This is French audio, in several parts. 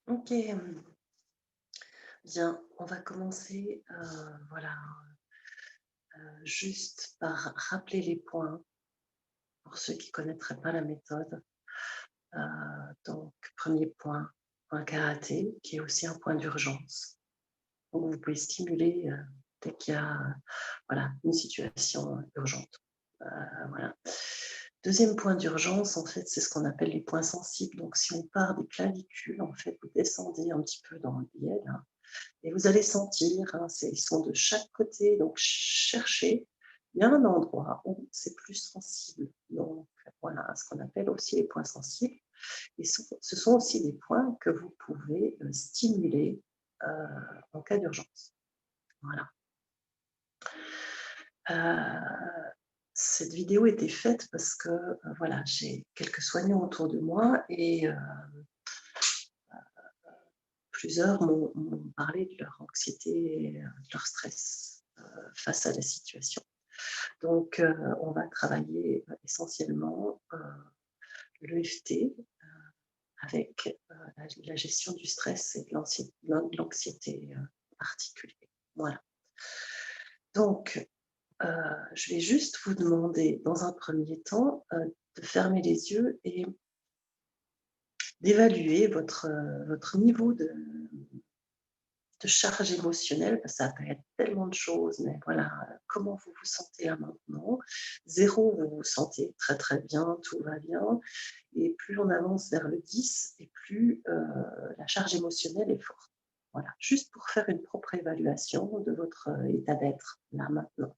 Ok, bien, on va commencer voilà, juste par rappeler les points pour ceux qui ne connaîtraient pas la méthode. Euh, donc, premier point, point karaté, qui est aussi un point d'urgence. Donc, vous pouvez stimuler dès qu'il y a voilà, une situation urgente. Voilà. Deuxième point d'urgence, en fait, c'est ce qu'on appelle les points sensibles. Donc, si on part des clavicules, en fait, vous descendez un petit peu dans le biais, là, et vous allez sentir, hein, ils sont de chaque côté, donc cherchez bien un endroit où c'est plus sensible. Donc, voilà ce qu'on appelle aussi les points sensibles. Et ce sont aussi des points que vous pouvez stimuler en cas d'urgence. Voilà. Cette vidéo était faite parce que voilà, j'ai quelques soignants autour de moi et plusieurs m'ont parlé de leur anxiété, de leur stress face à la situation. Donc, on va travailler essentiellement l'EFT avec la gestion du stress et de l'anxiété particulière. Voilà. Donc, je vais juste vous demander, dans un premier temps, de fermer les yeux et d'évaluer votre niveau de charge émotionnelle, parce que ça peut être tellement de choses, mais voilà, comment vous vous sentez là maintenant? 0, vous vous sentez très, très bien, tout va bien, et plus on avance vers le 10 et plus, la charge émotionnelle est forte. Voilà, juste pour faire une propre évaluation de votre, état d'être, là, maintenant.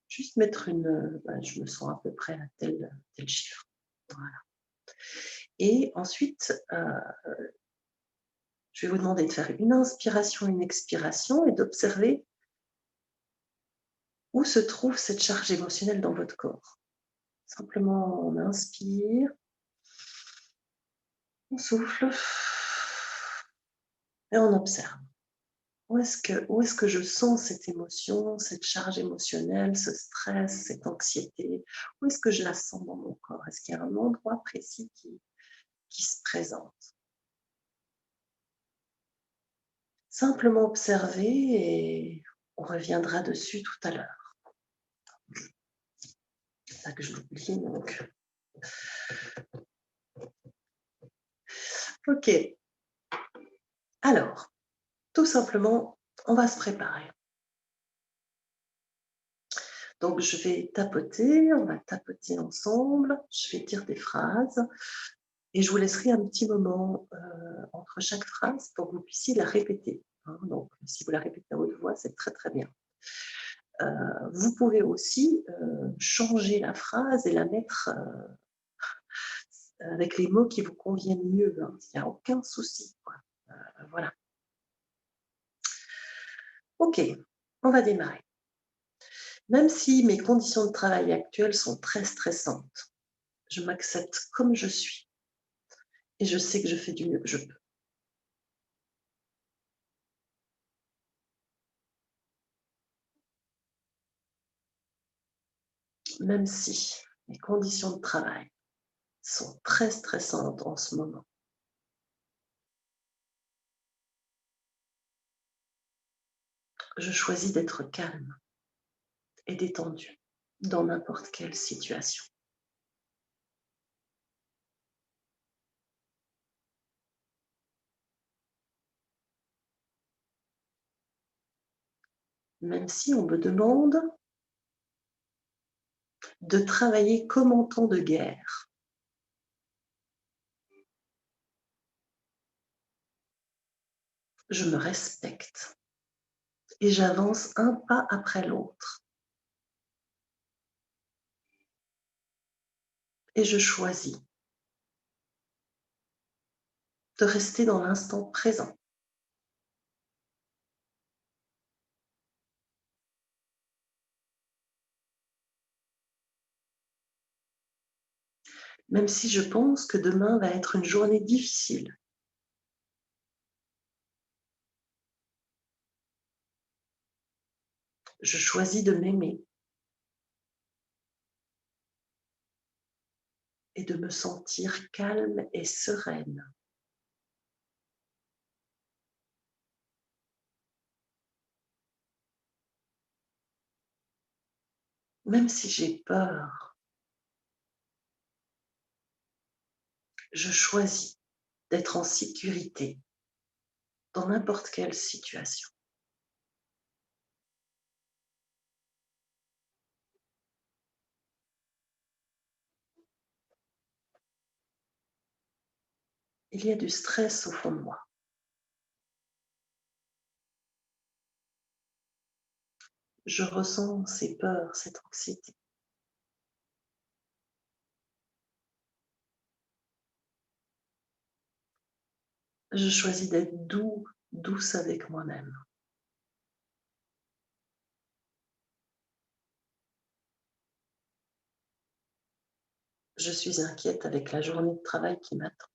Juste mettre je me sens à peu près à tel chiffre. Voilà, et ensuite, je vais vous demander de faire une inspiration, une expiration et d'observer où se trouve cette charge émotionnelle dans votre corps. Simplement, on inspire, on souffle et on observe. Où est-ce que je sens cette émotion, cette charge émotionnelle, ce stress, cette anxiété? Où est-ce que je la sens dans mon corps? Est-ce qu'il y a un endroit précis qui se présente? Simplement observer et on reviendra dessus tout à l'heure. C'est ça que je l'oublie, donc. Ok. Alors, tout simplement, on va se préparer. Donc, je vais tapoter, on va tapoter ensemble, je vais dire des phrases et je vous laisserai un petit moment entre chaque phrase pour que vous puissiez la répéter, hein. Donc, si vous la répétez à haute voix, c'est très très bien. Vous pouvez aussi changer la phrase et la mettre avec les mots qui vous conviennent mieux, hein. Il n'y a aucun souci, quoi. Voilà. Ok, on va démarrer. Même si mes conditions de travail actuelles sont très stressantes, je m'accepte comme je suis et je sais que je fais du mieux que je peux. Même si mes conditions de travail sont très stressantes en ce moment, je choisis d'être calme et détendu dans n'importe quelle situation. Même si on me demande de travailler comme en temps de guerre, je me respecte et j'avance un pas après l'autre et je choisis de rester dans l'instant présent. Même si je pense que demain va être une journée difficile, je choisis de m'aimer et de me sentir calme et sereine. Même si j'ai peur, je choisis d'être en sécurité dans n'importe quelle situation. Il y a du stress au fond de moi. Je ressens ces peurs, cette anxiété. Je choisis d'être douce avec moi-même. Je suis inquiète avec la journée de travail qui m'attend.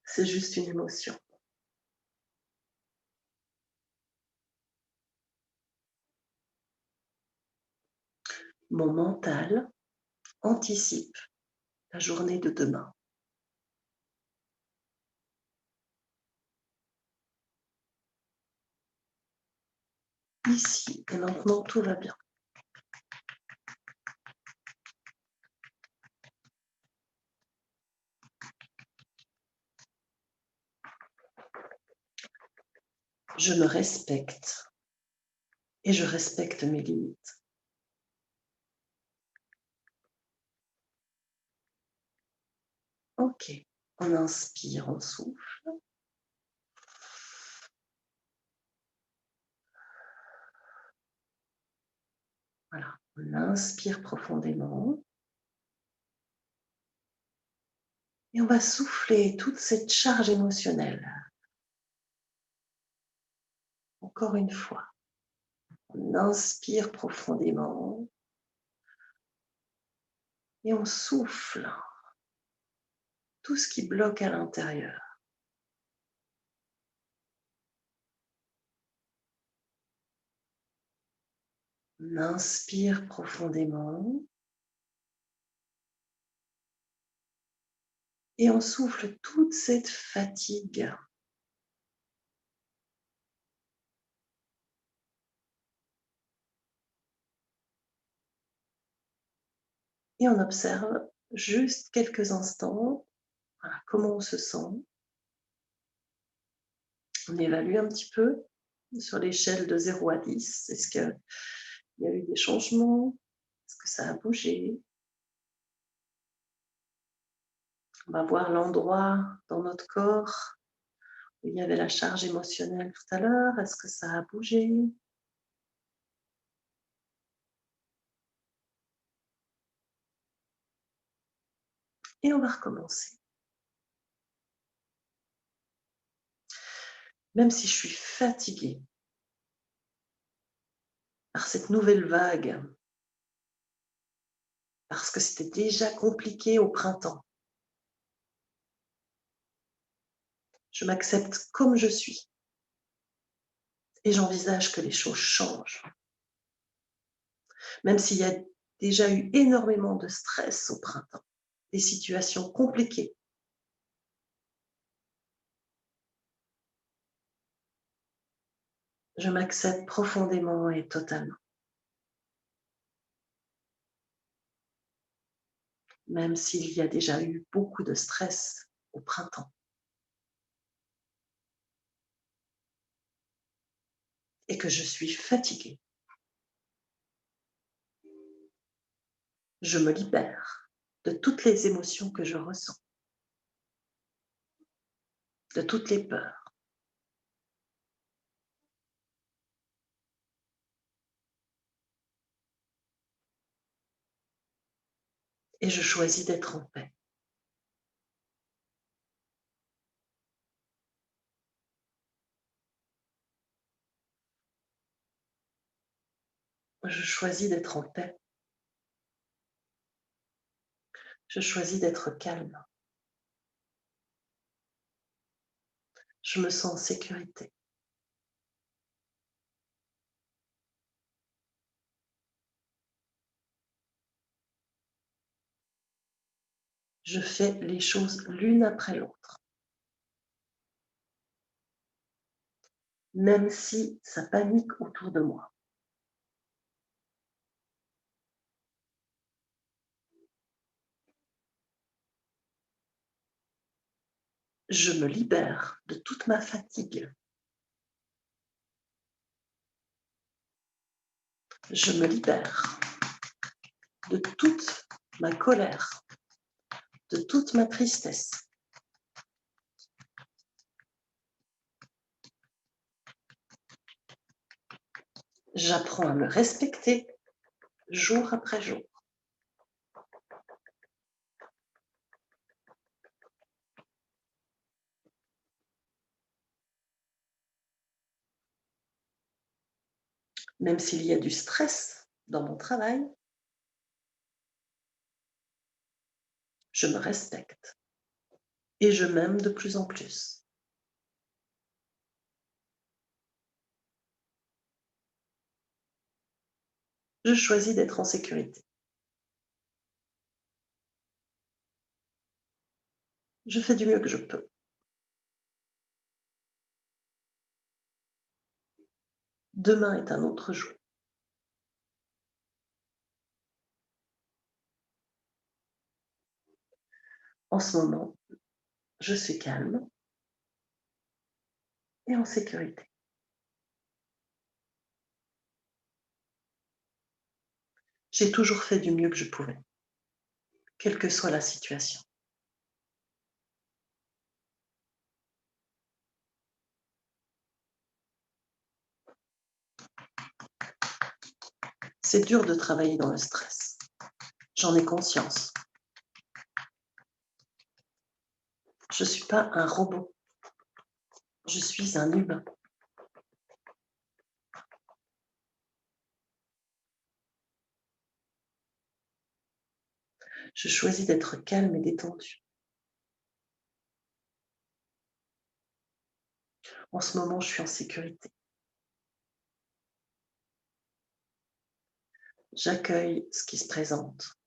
C'est juste une émotion. Mon mental anticipe la journée de demain. Ici et maintenant, tout va bien. Je me respecte et je respecte mes limites. Ok, on inspire, on souffle. Voilà, on inspire profondément et on va souffler toute cette charge émotionnelle. Encore une fois, on inspire profondément et on souffle tout ce qui bloque à l'intérieur. On inspire profondément et on souffle toute cette fatigue. Et on observe juste quelques instants, voilà, comment on se sent. On évalue un petit peu sur l'échelle de 0 à 10. Est-ce qu'il y a eu des changements? Est-ce que ça a bougé? On va voir l'endroit dans notre corps où il y avait la charge émotionnelle tout à l'heure. Est-ce que ça a bougé? Et on va recommencer. Même si je suis fatiguée par cette nouvelle vague, parce que c'était déjà compliqué au printemps, je m'accepte comme je suis et j'envisage que les choses changent. Même s'il y a déjà eu énormément de stress au printemps, des situations compliquées, je m'accepte profondément et totalement. Même s'il y a déjà eu beaucoup de stress au printemps et que je suis fatiguée, je me libère de toutes les émotions que je ressens, de toutes les peurs et je choisis d'être en paix. Je choisis d'être en paix. Je choisis d'être calme. Je me sens en sécurité. Je fais les choses l'une après l'autre. même si ça panique autour de moi. Je me libère de toute ma fatigue. Je me libère de toute ma colère, de toute ma tristesse. J'apprends à me respecter jour après jour. Même s'il y a du stress dans mon travail, je me respecte et je m'aime de plus en plus. Je choisis d'être en sécurité. Je fais du mieux que je peux. Demain est un autre jour. En ce moment, je suis calme et en sécurité. J'ai toujours fait du mieux que je pouvais, quelle que soit la situation. C'est dur de travailler dans le stress. J'en ai conscience. Je ne suis pas un robot. Je suis un humain. Je choisis d'être calme et détendu. En ce moment, je suis en sécurité. J'accueille ce qui se présente.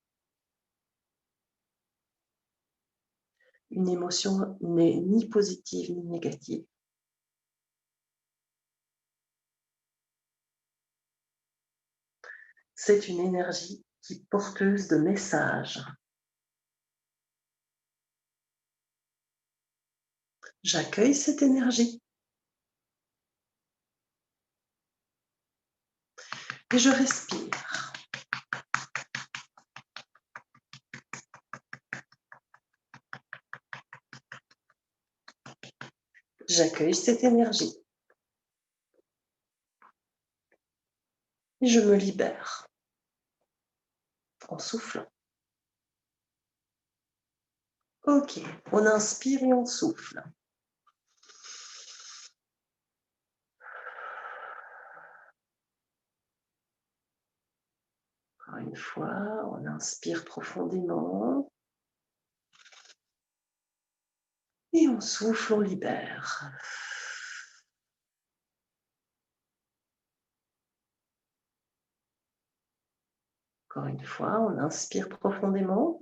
Une émotion n'est ni positive ni négative. C'est une énergie qui est porteuse de messages. J'accueille cette énergie et je respire. J'accueille cette énergie et je me libère en soufflant. Ok, on inspire et on souffle. Encore une fois, on inspire profondément et on souffle, on libère. Encore une fois, on inspire profondément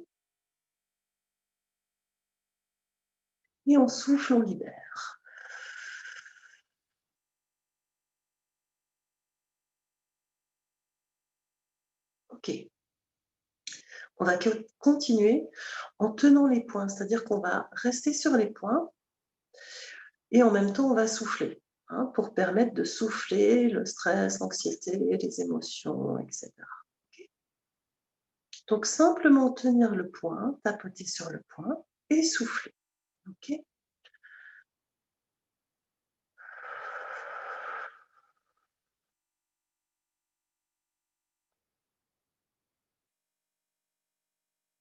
et on souffle, on libère. Ok, on va continuer en tenant les poings, c'est-à-dire qu'on va rester sur les poings et en même temps on va souffler, hein, pour permettre de souffler le stress, l'anxiété, les émotions, etc. Okay. Donc simplement tenir le poing, tapoter sur le poing et souffler. Okay.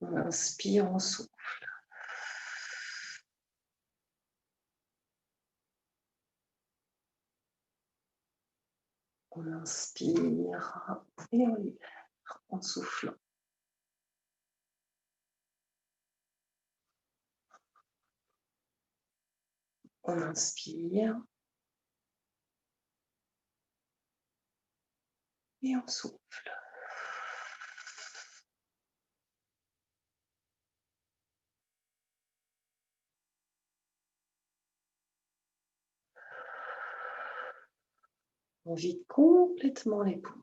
On inspire, on souffle. On inspire et on libère en soufflant. On inspire et on souffle. On vide complètement les poumons.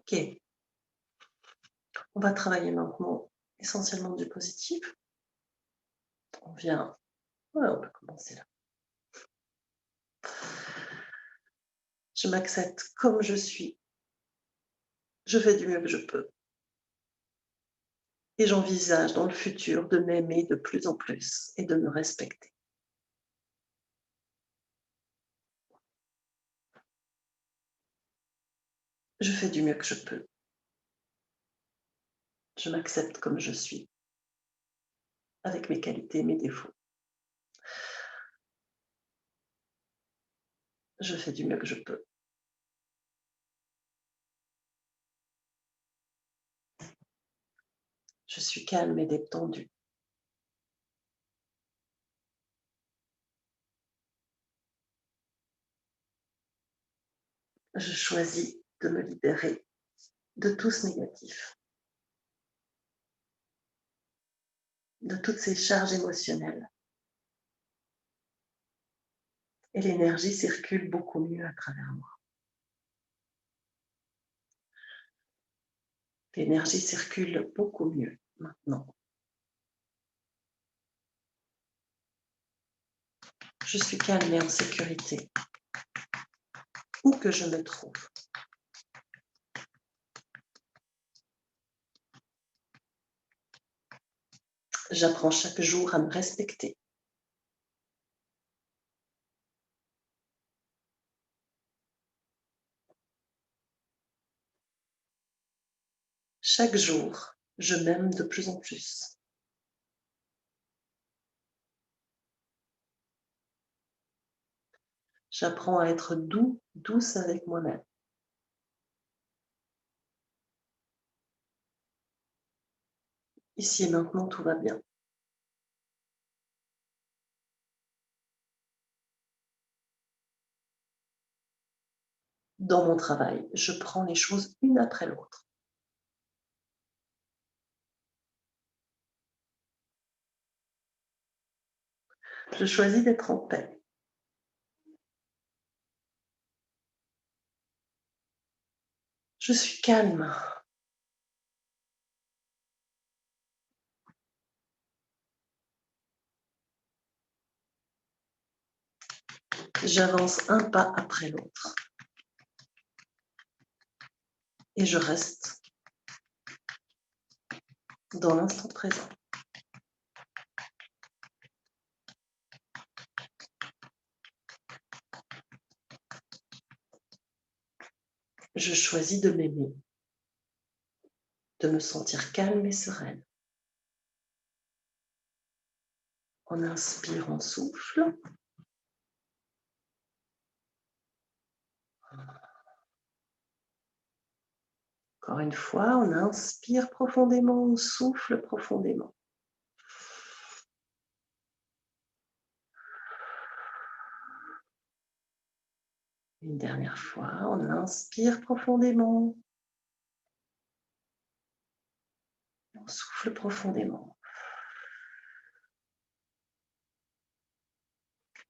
Ok, on va travailler maintenant essentiellement du positif. On vient, ouais, on peut commencer là. Je m'accepte comme je suis. Je fais du mieux que je peux. Et j'envisage dans le futur de m'aimer de plus en plus et de me respecter. Je fais du mieux que je peux. Je m'accepte comme je suis, avec mes qualités et mes défauts. Je fais du mieux que je peux. Je suis calme et détendue. Je choisis de me libérer de tout ce négatif, de toutes ces charges émotionnelles. Et l'énergie circule beaucoup mieux à travers moi. L'énergie circule beaucoup mieux maintenant. Je suis calme et en sécurité, où que je me trouve. J'apprends chaque jour à me respecter. Chaque jour, je m'aime de plus en plus. J'apprends à être douce avec moi-même. Ici et maintenant, tout va bien. Dans mon travail, je prends les choses une après l'autre. Je choisis d'être en paix. Je suis calme. J'avance un pas après l'autre. Et je reste dans l'instant présent. Je choisis de m'aimer, de me sentir calme et sereine. On inspire, on souffle. Encore une fois, on inspire profondément, on souffle profondément. Une dernière fois, on inspire profondément. On souffle profondément.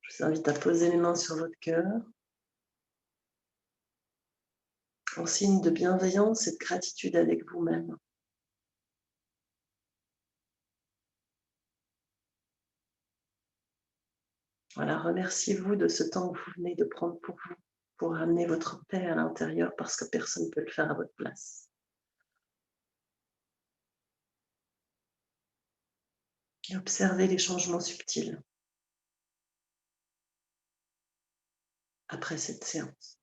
Je vous invite à poser les mains sur votre cœur en signe de bienveillance et de gratitude avec vous-même. Voilà, remerciez-vous de ce temps que vous venez de prendre pour vous, pour ramener votre paix à l'intérieur parce que personne ne peut le faire à votre place. Et observez les changements subtils après cette séance.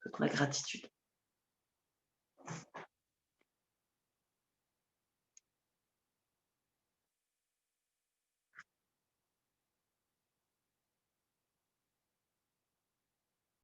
Toute ma gratitude.